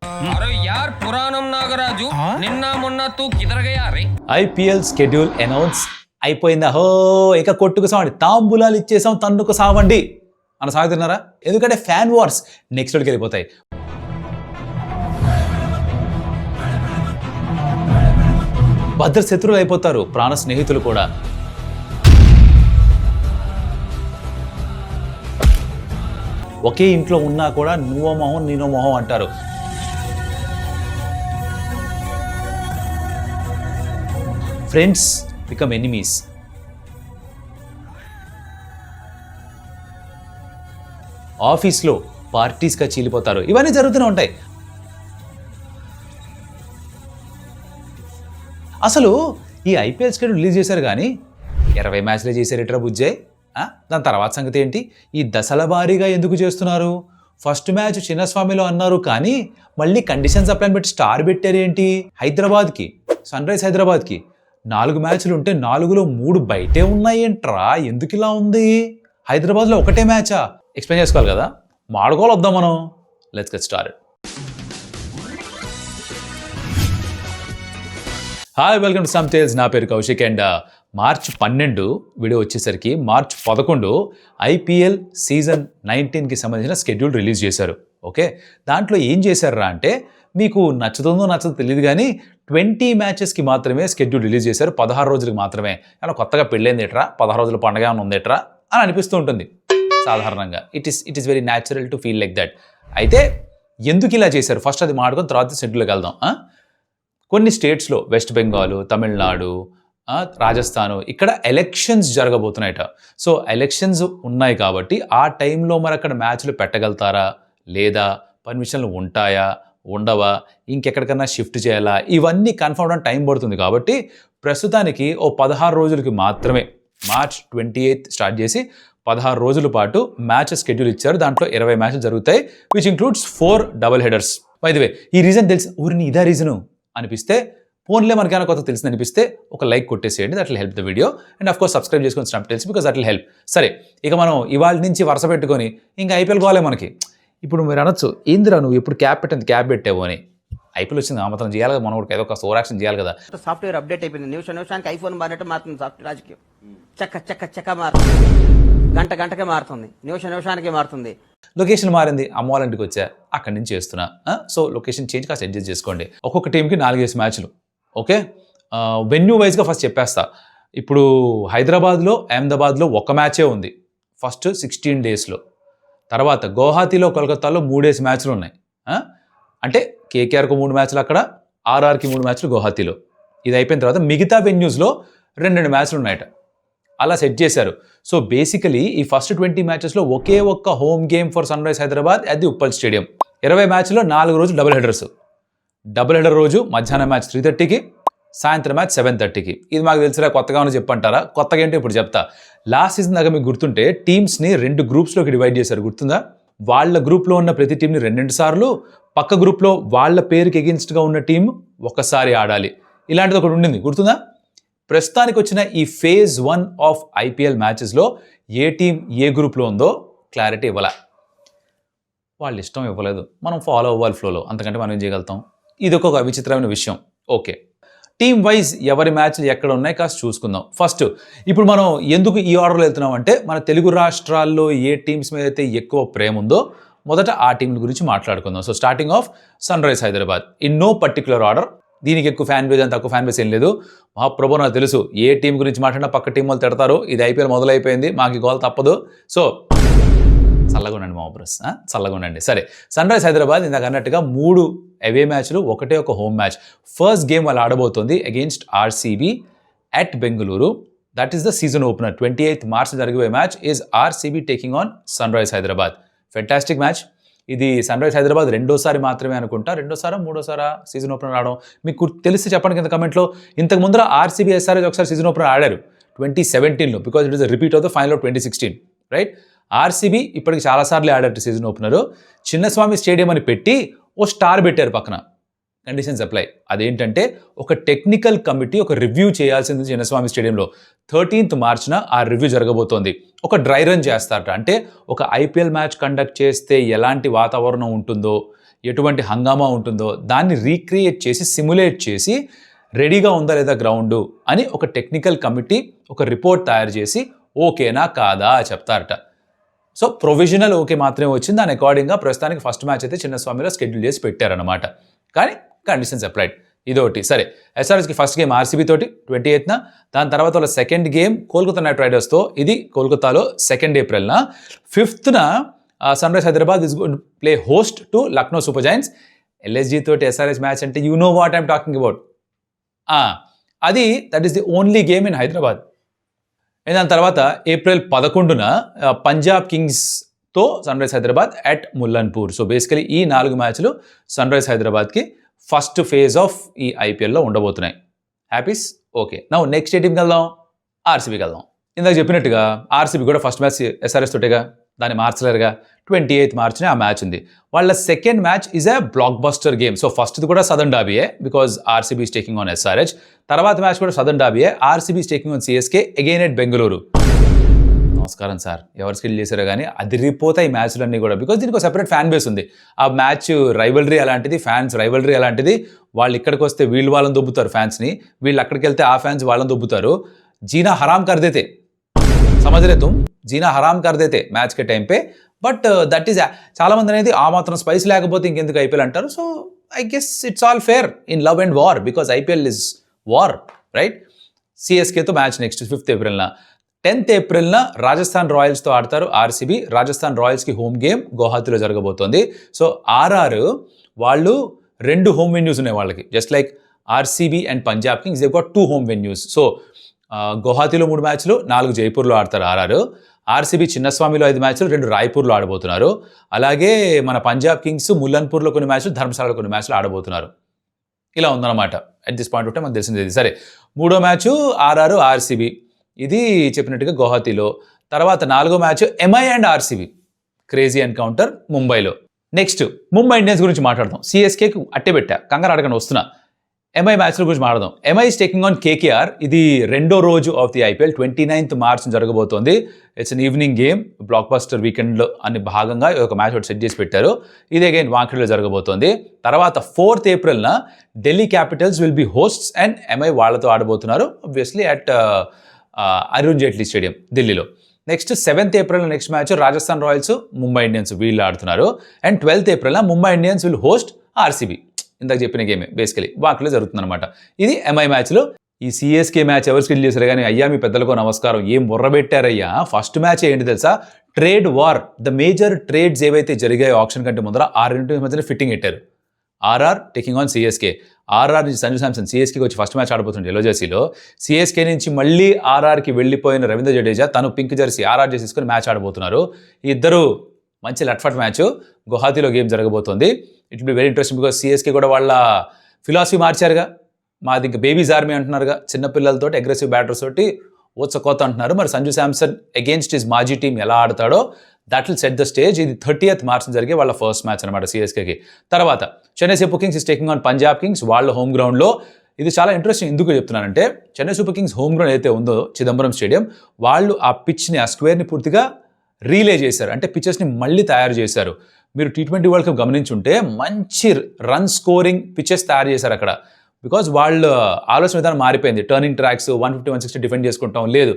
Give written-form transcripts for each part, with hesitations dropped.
अरे यार पुराणम नागराजु నిన్న మొన్న తూ కిదర్ గయా రే ఐపీఎల్ షెడ్యూల్ అనౌన్స్ అయిపోయిందా హో ఇక కొట్టుకు సావండి తాంబూలాలు ఇచ్చేసాం తన్నుకు సావండి అని సాగుతున్నారా ఎందుకంటే ఫ్యాన్ వార్స్ నెక్స్ట్ రోజుకి వెళ్ళిపోతాయి. భద్ర శత్రువులు అయిపోతారు ప్రాణ స్నేహితులు కూడా. ఒకే ఇంట్లో ఉన్నా కూడా నువ్వో మొహం నేనో మొహం అంటారు. Friends become enemies. ఆఫీస్లో పార్టీస్గా చీలిపోతారు. ఇవన్నీ జరుగుతూనే ఉంటాయి. అసలు ఈ ఐపీఎల్ షెడ్యూల్ రిలీజ్ చేశారు కానీ 20 మ్యాచ్లే చేశారు ఎట్రా బుజ్జాయ్. దాని తర్వాత సంగతి ఏంటి? ఈ దశల వారీగా ఎందుకు చేస్తున్నారు? ఫస్ట్ మ్యాచ్ చిన్నస్వామిలో అన్నారు కానీ మళ్ళీ కండిషన్స్ అప్లైన్ పెట్టి స్టార్ పెట్టారు ఏంటి? హైదరాబాద్కి, సన్ రైజ్ హైదరాబాద్కి 4 మ్యాచ్లు ఉంటే 4లో 3 బయటే ఉన్నాయేంట్రా? ఎందుకు ఇలా ఉంది? హైదరాబాద్లో ఒకటే మ్యాచా? ఎక్స్ప్లెయిన్ చేసుకోవాలి కదా, మాడుకోవాలి వద్దాం మనం. Let's get started. Hi, welcome to some tales. నా పేరు కౌశిక్. అండ్ మార్చ్ 12 వీడియో వచ్చేసరికి మార్చ్ 11 ఐపీఎల్ సీజన్ 19కి సంబంధించిన షెడ్యూల్ రిలీజ్ చేశారు. ఓకే, దాంట్లో ఏం చేశారా అంటే మీకు నచ్చుతుందో నచ్చదో తెలియదు కానీ 20 మ్యాచెస్కి మాత్రమే షెడ్యూల్ రిలీజ్ చేశారు. 16 రోజులకి మాత్రమే. అలా కొత్తగా పెళ్ళైంది ఎట్రా, 16 రోజుల పండుగ ఏమైనా ఉంది ఎట్రా అని అనిపిస్తూ ఉంటుంది సాధారణంగా. It is very natural to feel like that. అయితే ఎందుకు ఇలా చేశారు ఫస్ట్ అది మాట్లాడుకొని తర్వాత షెడ్యూల్కి వెళ్దాం. కొన్ని స్టేట్స్లో వెస్ట్ బెంగాల్, తమిళనాడు, రాజస్థాన్ ఇక్కడ ఎలక్షన్స్ జరగబోతున్నాయట. సో ఎలక్షన్స్ ఉన్నాయి కాబట్టి ఆ టైంలో మరి అక్కడ మ్యాచ్లు పెట్టగలుగుతారా లేదా, పర్మిషన్లు ఉంటాయా ఉండవా, ఇంకెక్కడికన్నా షిఫ్ట్ చేయాలా, ఇవన్నీ కన్ఫర్మ్ అవడానికి టైం పడుతుంది. కాబట్టి ప్రస్తుతానికి 16 రోజులకి మాత్రమే మార్చ్ 28 స్టార్ట్ చేసి 16 రోజుల పాటు మ్యాచెస్ షెడ్యూల్ ఇచ్చారు. దాంట్లో 20 మ్యాచ్లు జరుగుతాయి, which includes 4 double headers. By the way ఈ రీజన్ తెలిసి ఊరిని ఇదా రీజను అనిపిస్తే, ఫోన్లే మనకైనా కొత్త తెలిసింది అనిపిస్తే ఒక లైక్ కొట్టేసేయండి. That will help the video. And of course subscribe చేసుకొని stump tales because that will help. సరే, ఇక మనం ఇవాళ నుంచి వరుస పెట్టుకొని ఇంకా ఐపీఎల్ కావాలి మనకి. ఇప్పుడు మీరు అనొచ్చు, ఏందిరా నువ్వు ఎప్పుడు క్యాప్ పెట్టింది క్యాప్ పెట్టావు అని. ఐపీఎల్ వచ్చింది ఆ మాత్రం చేయాలి కదా, మనం కూడా ఏదో ఒక ఓవరాక్షన్ చేయాలి కదా. సాఫ్ట్వేర్ అప్డేట్ అయిపోయింది. నిమిషానికి ఐఫోన్ మారినట్టు మారుతుంది సాఫ్ట్వేర్. రాజకీయం చక్క మారుతుంది, గంటకే మారుతుంది, నిమిషానికి మారుతుంది. లొకేషన్ మారింది, అమ్మ వాళ్ళ ఇంటికి వచ్చా, అక్కడి నుంచి చేస్తున్నా. సో లొకేషన్ చేంజ్ కాస్త అడ్జస్ట్ చేసుకోండి. ఒక్కొక్క టీంకి 4 మ్యాచ్లు. ఓకే, వెన్యూ వైజ్గా ఫస్ట్ చెప్పేస్తా. ఇప్పుడు హైదరాబాద్లో, అహ్మదాబాద్లో 1 మ్యాచే ఉంది ఫస్ట్ 16 డేస్లో. తర్వాత గౌహాతీలో, కోల్కతాలో 3 మ్యాచ్లు ఉన్నాయి. అంటే కేకేఆర్కు 3 మ్యాచ్లు అక్కడ, ఆర్ఆర్కి 3 మ్యాచ్లు గౌహాతీలో. ఇది అయిపోయిన తర్వాత మిగతా వెన్యూస్లో 2 మ్యాచ్లు ఉన్నాయట. అలా సెట్ చేశారు. సో బేసికలీ ఈ ఫస్ట్ 20 మ్యాచెస్లో ఒకే ఒక్క home game for Sun rise Hyderabad at the Uppal stadium. 20 మ్యాచ్లో 4 రోజులు డబుల్ హెడర్స్. డబుల్ హెడర్ రోజు మధ్యాహ్నం మ్యాచ్ 3:30కి, సాయంత్రం మ్యాచ్ 7:30కి. ఇది మాకు తెలిసినా కొత్తగా ఉన్న చెప్పంటారా? కొత్తగా ఏంటో ఇప్పుడు చెప్తా. లాస్ట్ సీజన్ దాకా మీకు గుర్తుంటే టీమ్స్ని 2 గ్రూప్స్లోకి డివైడ్ చేశారు, గుర్తుందా? వాళ్ళ గ్రూప్లో ఉన్న ప్రతి టీంని 2 సార్లు, పక్క గ్రూప్లో వాళ్ళ పేరుకి ఎగెన్స్ట్గా ఉన్న టీం ఒకసారి ఆడాలి. ఇలాంటిది ఒకటి ఉండింది, గుర్తుందా? ప్రస్తుతానికి వచ్చిన ఈ ఫేజ్ 1 ఆఫ్ ఐపీఎల్ మ్యాచెస్లో ఏ టీం ఏ గ్రూప్లో ఉందో క్లారిటీ ఇవ్వాల. వాళ్ళు ఇష్టం ఇవ్వలేదు, మనం ఫాలో అవ్వాలి ఫ్లోలో. అంతకంటే మనం ఏం చేయగలుగుతాం? ఇది ఒక విచిత్రమైన విషయం. ఓకే, టీమ్ వైజ్ ఎవరి మ్యాచ్లు ఎక్కడ ఉన్నాయి కాస్త చూసుకుందాం. ఫస్ట్ ఇప్పుడు మనం ఎందుకు ఈ ఆర్డర్లో వెళ్తున్నాం అంటే, మన తెలుగు రాష్ట్రాల్లో ఏ టీమ్స్ మీద అయితే ఎక్కువ ప్రేమ ఉందో మొదట ఆ టీంల గురించి మాట్లాడుకుందాం. So starting off Sun rise Hyderabad in no particular order. దీనికి ఎక్కువ ఫ్యాన్ బేస్ అని తక్కువ ఫ్యాన్ బేస్ ఏం లేదు. మహాప్రభు నాకు తెలుసు, ఏ టీం గురించి మాట్లాడినా పక్క టీం వాళ్ళు తిడతారు. ఇది ఐపీఎల్ మొదలైపోయింది, మాకు ఈ గోల్ తప్పదు. సో చల్లగా ఉండండి మా బ్రస్, చల్లగా ఉండండి. సరే, సన్ రైజ్ హైదరాబాద్ ఇందాక అన్నట్టుగా 3 అవే మ్యాచ్లు, ఒకటే ఒక హోమ్ మ్యాచ్. ఫస్ట్ గేమ్ వాళ్ళు ఆడబోతోంది against RCB at Bengaluru. That is the season opener. 28 March జరిగే match is RCB taking on Sun rise Hyderabad. Fantastic match. ఇది సన్ రైజ్ హైదరాబాద్ 2సారి మాత్రమే అనుకుంటా, 2సారా 3సారా సీజన్ ఓపెనర్ ఆడడం మీకు తెలిసి చెప్పండి కింద కమెంట్లో. ఇంతకు ముందర ఆర్సీబీ ఎస్ఆర్హెచ్ ఒకసారి సీజన్ ఓపెనర్ ఆడారు 2017లో, because it is repeat of the final of 2016, right? RCB ఇప్పటికి చాలాసార్లు ఆడారు సీజన్ ఓపెనర్. చిన్నస్వామి స్టేడియం అని పెట్టి ఓ స్టార్ పెట్టారు పక్కన. Conditions apply. అదేంటంటే ఒక టెక్నికల్ కమిటీ ఒక రివ్యూ చేయాల్సింది చిన్నస్వామి స్టేడియంలో. 13th మార్చ్న ఆ రివ్యూ జరగబోతోంది. ఒక డ్రై రన్ చేస్తారట. అంటే ఒక ఐపీఎల్ మ్యాచ్ కండక్ట్ చేస్తే ఎలాంటి వాతావరణం ఉంటుందో, ఎటువంటి హంగామా ఉంటుందో దాన్ని రీక్రియేట్ చేసి సిమ్యులేట్ చేసి రెడీగా ఉందా లేదా గ్రౌండ్ అని ఒక టెక్నికల్ కమిటీ ఒక రిపోర్ట్ తయారు చేసి ఓకేనా కాదా చెప్తారట. సో ప్రొవిజనల్ ఓకే మాత్రమే వచ్చింది. దాని అకార్డింగ్గా ప్రస్తుతానికి ఫస్ట్ మ్యాచ్ అయితే చిన్నస్వామిలో షెడ్యూల్ చేసి పెట్టారనమాట. కానీ కండిషన్స్ అప్లైడ్. ఇదొకటి. సరే, ఎస్ఆర్హెచ్కి ఫస్ట్ గేమ్ ఆర్సీబీ తోటి 28న, దాని తర్వాత వాళ్ళ సెకండ్ గేమ్ కోల్కతా నైట్ రైడర్స్తో, ఇది కోల్కతాలో 2 ఏప్రిల్న. 5th Sun rise Hyderabad is going to play host to Lucknow super giants. LSG తోటి ఎస్ఆర్హెచ్ మ్యాచ్ అంటే you know what I'm talking about. అది that is the only game in Hyderabad. దాని తర్వాత ఏప్రిల్ 11న పంజాబ్ కింగ్స్తో Sun rise Hyderabad at Mullanpur. So basically ఈ 4 మ్యాచ్లు Sun Rise హైదరాబాద్కి ఫస్ట్ ఫేజ్ ఆఫ్ ఈ ఐపీఎల్లో ఉండబోతున్నాయి. హ్యాపీస్? ఓకే. నౌ నెక్స్ట్ ఏ టీంకి వెళ్దాం? ఆర్సీబీకి వెళ్దాం. ఇందాక చెప్పినట్టుగా ఆర్సీబీ కూడా ఫస్ట్ మ్యాచ్ ఎస్ఆర్ఎస్ తోటేగా, దాన్ని మార్చలేరుగా. 28th మార్చ్ని ఆ మ్యాచ్ ఉంది. వాళ్ళ second match is a blockbuster game. So ఫస్ట్ది కూడా southern derby because RCB is taking on SRH. తర్వాత మ్యాచ్ కూడా southern derby, RCB is taking on CSK again at Bengaluru. నమస్కారం sir, ఎవరు స్కిల్ చేశారో కానీ అదిరిపోతాయి మ్యాచ్లన్నీ కూడా బికాజ్ దీనికి ఒక సెపరేట్ ఫ్యాన్ బేస్ ఉంది. ఆ మ్యాచ్ రైవల్రీ అలాంటిది, ఫ్యాన్స్ రైవల్రీ అలాంటిది. వాళ్ళు ఇక్కడికి వస్తే వీళ్ళు వాళ్ళని దొబ్బుతారు ఫ్యాన్స్ని, వీళ్ళు అక్కడికి వెళ్తే ఆ ఫ్యాన్స్ వాళ్ళని దొబ్బుతారు. జీనా హరామ్ కర్ దేతే, సమజ్ రే తుమ్, జీనా హరామ్ కర్ దేతే మ్యాచ్ కే టైం పే. బట్ దట్ ఈస్ చాలామంది అనేది ఆ మాత్రం స్పైస్ లేకపోతే ఇంకెందుకు ఐపీఎల్ అంటారు. So I guess it's all fair in love and war because IPL is war, right? సిఎస్కేతో మ్యాచ్ నెక్స్ట్ 5th ఏప్రిల్న. 10th ఏప్రిల్న రాజస్థాన్ రాయల్స్తో ఆడతారు ఆర్సీబీ. రాజస్థాన్ రాయల్స్కి హోమ్ గేమ్ గువాహతిలో జరగబోతోంది. సో ఆర్ఆర్ వాళ్ళు 2 హోమ్ వెన్యూస్ ఉన్నాయి వాళ్ళకి, just like RCB and Punjab kings they got 2 home venues. So గువాహతిలో 3 మ్యాచ్లు, 4 జైపూర్లో ఆడతారు ఆర్ఆర్. ఆర్సీబీ చిన్నస్వామిలో 5 మ్యాచ్లు, 2 రాయ్పూర్లో ఆడబోతున్నారు. అలాగే మన పంజాబ్ కింగ్స్ ముల్లన్పూర్లో కొన్ని మ్యాచ్లు, ధర్మశాలలో కొన్ని మ్యాచ్లు ఆడబోతున్నారు. ఇలా ఉందన్నమాట అట్ దిస్ పాయింట్ ఉంటే మనకు తెలిసింది. సరే, 3వ మ్యాచ్ ఆర్ఆర్ ఆర్సీబీ, ఇది చెప్పినట్టుగా గువాహతిలో. తర్వాత 4వ match MI and RCB, crazy encounter ముంబైలో. నెక్స్ట్ ముంబై ఇండియన్స్ గురించి మాట్లాడదాం. సిఎస్కేకి అట్టే పెట్టా, కంగారు అడగండి వస్తున్నా. ఎంఐ మ్యాచ్ల గురించి మాట్లాడదాం. MI is taking on KKR. ఇది 2వ రోజు of the IPL 29th March జరగబోతోంది. It's an evening game, blockbuster వీకెండ్లో అని భాగంగా ఒక మ్యాచ్ ఒకటి సెట్ చేసి పెట్టారు. ఇది అగైన్ వాంఖేడేలో జరగబోతోంది. తర్వాత 4th ఏప్రిల్న Delhi capitals will be hosts and MI వాళ్ళతో ఆడబోతున్నారు obviously at Arun Jaitley stadium ఢిల్లీలో. Next 7th April next match Rajasthan royals Mumbai Indians వీళ్ళు ఆడుతున్నారు. అండ్ 12th ఏప్రిల్న Mumbai Indians will host RCB. ఇందాక చెప్పిన గేమే బేసికలీ వాటిలో జరుగుతుందన్నమాట. ఇది ఎంఐ మ్యాచ్లో. ఈ సిఎస్కే మ్యాచ్ ఎవరు స్కిల్ చేశారు కానీ అయ్యా మీ పెద్దలకు నమస్కారం, ఏం బుర్రబెట్టారయ్యా. ఫస్ట్ మ్యాచ్ ఏంటి తెలుసా? Trade war. The major trades ఏవైతే జరిగాయో ఆప్షన్ కంటే ముందర 6 మధ్యన ఫిట్టింగ్ పెట్టారు. RR taking on CSK. ఆర్ఆర్ నుంచి సంజు శాంసన్ సిఎస్కేకి వచ్చి ఫస్ట్ మ్యాచ్ ఆడబోతుంది ఎల్లో జెర్సీలో. సిఎస్కే నుంచి మళ్ళీ ఆర్ఆర్కి వెళ్ళిపోయిన రవీంద్ర జడేజా తను పింక్ జెర్సీ ఆర్ఆర్ జెర్సీ తీసుకొని మ్యాచ్ ఆడబోతున్నారు. ఈ ఇద్దరు మంచి లట్ఫట్ మ్యాచ్ గువాహతిలో గేమ్ జరగబోతోంది. It will be very interesting because CSK కూడా వాళ్ళ ఫిలాసఫీ మార్చారుగా. మాది ఇంకా బేబీస్ ఆర్మీ అంటున్నారుగా, చిన్నపిల్లలతో అగ్రెసివ్ బ్యాటర్స్ తోటి ఓత్సకోత అంటున్నారు. మరి సంజు శాంసన్ అగేన్స్ట్ హిస్ మాజీ టీం ఎలా ఆడతాడో that will set the stage. ఇది 30th మార్చ్ జరిగే వాళ్ళ ఫస్ట్ మ్యాచ్ అనమాట సిఎస్కేకి. తర్వాత Chennai super Kings is taking on Punjab Kings వాళ్ళ హోమ్ గ్రౌండ్లో. ఇది చాలా ఇంట్రెస్టింగ్ ఎందుకు చెప్తున్నానంటే Chennai super Kings home ground అయితే ఉందో చిదంబరం స్టేడియం, వాళ్ళు ఆ పిచ్ని ఆ స్క్వేర్ని పూర్తిగా రీలే చేశారు. అంటే పిచెస్ని మళ్ళీ తయారు చేశారు. మీరు T20 వరల్డ్ కప్ గమనించుంటే మంచి రన్ స్కోరింగ్ పిచెస్ తయారు చేశారు అక్కడ. బికాజ్ వాళ్ళ ఆలోచన విధానం మారిపోయింది. టర్నింగ్ ట్రాక్స్ 150, 160 డిఫెండ్ చేసుకుంటాం లేదు,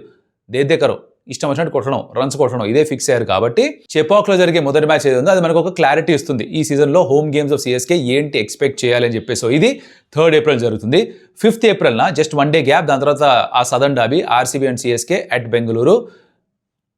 దేకరు ఇష్టం వచ్చినట్టు కొట్టడం, రన్స్ కొట్టడం, ఇదే ఫిక్స్ అయ్యారు. కాబట్టి చెపాక్లో జరిగే మొదటి మ్యాచ్ ఏది ఉందో అది మనకు ఒక క్లారిటీ ఇస్తుంది ఈ సీజన్లో హోమ్ గేమ్స్ ఆఫ్ సిఎస్కే ఏంటి ఎక్స్పెక్ట్ చేయాలని చెప్పేసి. సో ఇది 3rd ఏప్రిల్ జరుగుతుంది. 5th ఏప్రిల్న జస్ట్ 1 డే గ్యాప్, దాని తర్వాత ఆ southern dobby RCB and CSK at Bengaluru.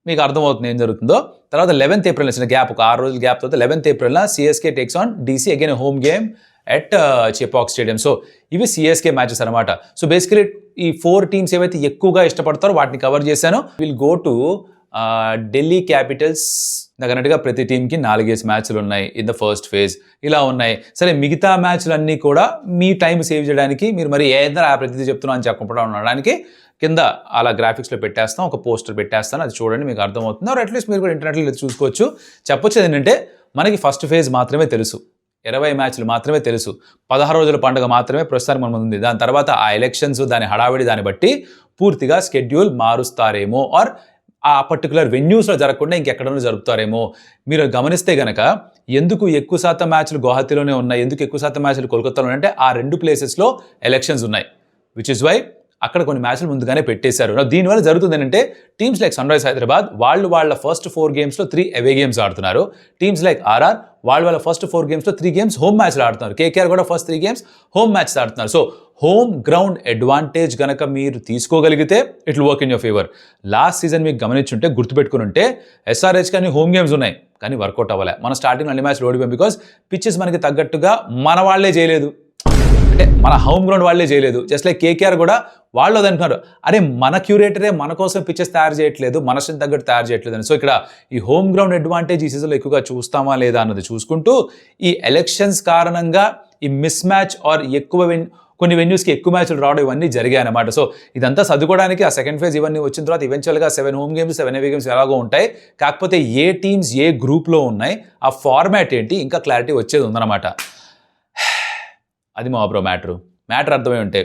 మీకు అర్థమవుతుంది ఏం జరుగుతుందో. తర్వాత 11th ఏప్రిల్ చిన్న గ్యాప్, ఒక 6 రోజుల గ్యాప్ తర్వాత 11th ఏప్రిల్న CSK takes on DC again home game at Chepauk stadium. So ఇవి సిఎస్కే మ్యాచెస్ అనమాట. సో బేసికలీ ఈ 4 టీమ్స్ ఏవైతే ఎక్కువగా ఇష్టపడతారో వాటిని కవర్ చేశాను. Will go to Delhi capitals. దగ్గరగా ప్రతి టీంకి 4 మ్యాచ్లు ఉన్నాయి ఇన్ ద ఫస్ట్ ఫేజ్. ఇలా ఉన్నాయి. సరే, మిగతా మ్యాచ్లన్నీ కూడా మీ టైం సేవ్ చేయడానికి మీరు మరి ఏదైనా ప్రతిదీ చెప్తున్నా అని చెప్పకుండా ఉండడానికి కింద అలా గ్రాఫిక్స్లో పెట్టేస్తాం, ఒక పోస్టర్ పెట్టేస్తాను, అది చూడండి మీకు అర్థమవుతుంది. ఆర్ అట్లీస్ట్ మీరు కూడా ఇంటర్నెట్లో చూసుకోవచ్చు. చెప్పొచ్చేది ఏంటంటే మనకి ఫస్ట్ ఫేజ్ మాత్రమే తెలుసు, 20 మ్యాచ్లు మాత్రమే తెలుసు, 16 రోజుల పండుగ మాత్రమే ప్రస్తుతానికి మన ముందు ఉంది. దాని తర్వాత ఆ ఎలక్షన్స్, దాని హడావిడి, దాన్ని బట్టి పూర్తిగా షెడ్యూల్ మారుస్తారేమో ఆర్ ఆ పర్టికులర్ వెన్యూస్లో జరగకుండా ఇంకెక్కడైనా జరుపుతారేమో. మీరు గమనిస్తే గనక ఎందుకు ఎక్కువ శాతం మ్యాచ్లు గువాహతిలోనే ఉన్నాయి, ఎందుకు ఎక్కువ శాతం మ్యాచ్లు కోల్కతాలో అంటే ఆ 2 ప్లేసెస్లో ఎలక్షన్స్ ఉన్నాయి. విచ్ ఇస్ వై అక్కడ కొన్ని మ్యాచ్లు ముందుగానే పెట్టేశారు. దీనివల్ల జరుగుతుంది ఏంటంటే teams like sun rise Hyderabad వాళ్ళ ఫస్ట్ 4 గేమ్స్లో 3 అవే గేమ్స్ ఆడుతున్నారు. టీమ్స్ లైక్ ఆర్ఆర్ వాళ్ళ ఫస్ట్ 4 గేమ్స్లో 3 గేమ్స్ హోమ్ మ్యాచ్లు ఆడుతున్నారు. కేకేఆర్ కూడా ఫస్ట్ 3 గేమ్స్ హోమ్ మ్యాచ్స్ ఆడుతున్నారు. సో హోమ్ గ్రౌండ్ అడ్వాంటేజ్ కనుక మీరు తీసుకోగలిగితే it will work in your favour. Last season మీకు గమనించుంటే గుర్తుపెట్టుకుని ఉంటే ఎస్ఆర్హెచ్ కానీ హోమ్ గేమ్స్ ఉన్నాయి కానీ వర్కౌట్ అవ్వలే. మన స్టార్టింగ్ అన్ని మ్యాచ్లు ఓడిపోయాం బికాస్ పిచ్చెస్ మనకి తగ్గట్టుగా మన వాళ్ళే చేయలేదు, అంటే మన హోమ్ గ్రౌండ్ వాళ్ళే చేయలేదు. జస్ట్ లైక్ కేకేఆర్ కూడా వాళ్ళు అది అంటున్నారు, అరే మన క్యూరేటరే మన కోసం పిచ్చెస్ తయారు చేయట్లేదు, మనసుని తగ్గట్టు తయారు చేయట్లేదు అని. సో ఇక్కడ ఈ హోమ్ గ్రౌండ్ అడ్వాంటేజ్ ఈ సీజన్లో ఎక్కువగా చూస్తామా లేదా అన్నది చూసుకుంటూ ఈ ఎలక్షన్స్ కారణంగా ఈ మిస్ మ్యాచ్ ఆర్ కొన్ని వెన్యూస్కి ఎక్కువ మ్యాచ్లు రావడం ఇవన్నీ జరిగాయి అన్నమాట. సో ఇదంతా చదువుకోవడానికి ఆ సెకండ్ ఫేజ్ ఇవన్నీ వచ్చిన తర్వాత ఈవెన్చువల్గా 7 హోమ్ గేమ్స్ 7 అవే గేమ్స్ ఎలాగో ఉంటాయి. కాకపోతే ఏ టీమ్స్ ఏ గ్రూప్లో ఉన్నాయి, ఆ ఫార్మాట్ ఏంటి ఇంకా క్లారిటీ వచ్చేది ఉందన్నమాట. అది మా బ్రో మ్యాటర్ అర్థమై ఉంటే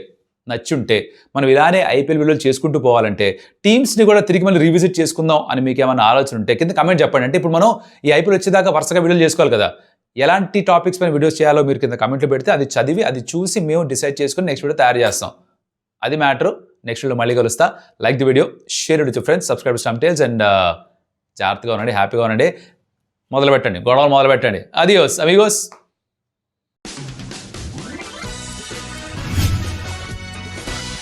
నచ్చి ఉంటే మనం ఇలానే ఐపీఎల్ వీడియోలు చేసుకుంటూ పోవాలంటే టీమ్స్ని కూడా తిరిగి మళ్ళీ రీవిజిట్ చేసుకుందాం అని మీకు ఏమైనా ఆలోచన ఉంటే కింద కమెంట్ చెప్పండి. అంటే ఇప్పుడు మనం ఈ ఐపీఎల్ వచ్చేదాకా వరుసగా వీడియోలు చేసుకోవాలి కదా, ఎలాంటి టాపిక్స్ పైన వీడియోస్ చేయాలో మీరు కింద కమెంట్లు పెడితే అది చదివి అది చూసి మేము డిసైడ్ చేసుకుని నెక్స్ట్ వీడియో తయారు చేస్తాం. అది మ్యాటర్. నెక్స్ట్ వీడియో మళ్ళీ కలుస్తా. Like the video, share it with friends, subscribe stump tales and జాగ్రత్తగా ఉండండి, హ్యాపీగా ఉండండి, గొడవలు మొదలు పెట్టండి. అదియోస్ అమిగోస్.